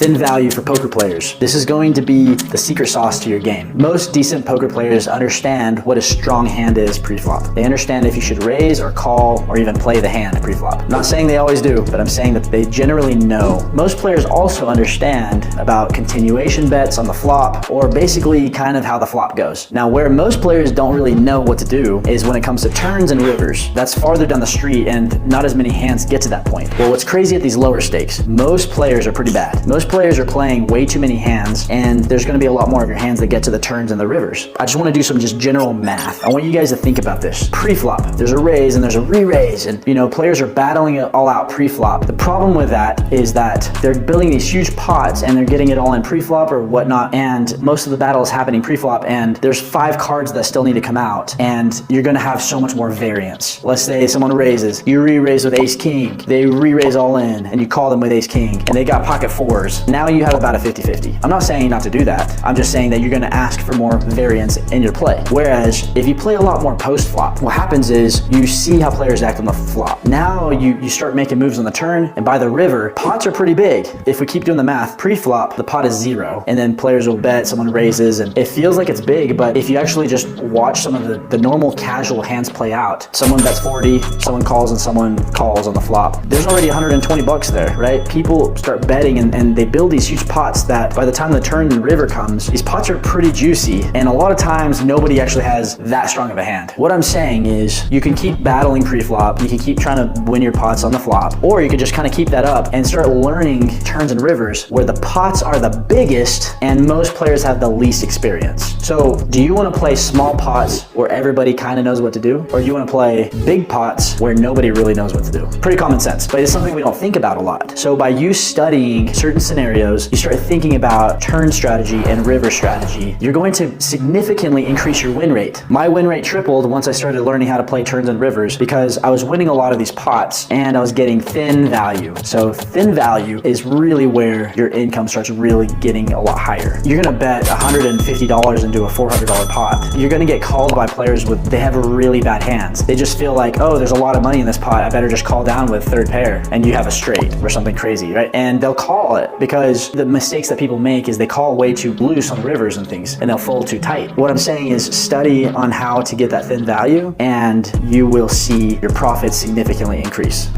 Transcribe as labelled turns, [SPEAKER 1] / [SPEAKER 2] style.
[SPEAKER 1] Thin value for poker players. This is going to be the secret sauce to your game. Most decent poker players understand what a strong hand is pre-flop. They understand if you should raise or call or even play the hand pre-flop. I'm not saying they always do, but I'm saying that they generally know. Most players also understand about continuation bets on the flop, or basically kind of how the flop goes. Now, where most players don't really know what to do is when it comes to turns and rivers. That's farther down the street and not as many hands get to that point. Well, what's crazy at these lower stakes, most players are pretty bad. Most players are playing way too many hands, and there's going to be a lot more of your hands that get to the turns and the rivers. I just want to do some just general math. I want you guys to think about this. Pre-flop, there's a raise and there's a re-raise, and players are battling it all out pre-flop. The problem with that is that they're building these huge pots and they're getting it all in pre-flop or whatnot, and most of the battle is happening pre-flop, and there's 5 cards that still need to come out, and you're going to have so much more variance. Let's say someone raises, you re-raise with ace king, they re-raise all in, and you call them with ace king, and they got pocket 4s. Now you have about a 50-50. I'm not saying not to do that. I'm just saying that you're going to ask for more variance in your play. Whereas if you play a lot more post-flop, what happens is you see how players act on the flop. Now you start making moves on the turn, and by the river, pots are pretty big. If we keep doing the math, pre-flop, the pot is 0, and then players will bet, someone raises, and it feels like it's big, but if you actually just watch some of the normal casual hands play out, someone bets 40, someone calls, and someone calls on the flop. There's already 120 bucks there, right? People start betting and they build these huge pots that by the time the turn and river comes, these pots are pretty juicy, and a lot of times nobody actually has that strong of a hand. What I'm saying is you can keep battling pre-flop, you can keep trying to win your pots on the flop, or you could just kind of keep that up and start learning turns and rivers where the pots are the biggest and most players have the least experience. So do you want to play small pots where everybody kind of knows what to do, or do you want to play big pots where nobody really knows what to do? Pretty common sense, but it's something we don't think about a lot. So by you studying certain scenarios, you start thinking about turn strategy and river strategy, you're going to significantly increase your win rate. My win rate tripled once I started learning how to play turns and rivers because I was winning a lot of these pots and I was getting thin value. So thin value is really where your income starts really getting a lot higher. You're gonna bet $150 into a $400 pot. You're gonna get called by players they have really bad hands. They just feel like, oh, there's a lot of money in this pot, I better just call down with third pair, and you have a straight or something crazy, right? And they'll call it because the mistakes that people make is they call way too loose on rivers and things, and they'll fold too tight. What I'm saying is study on how to get that thin value, and you will see your profits significantly increase.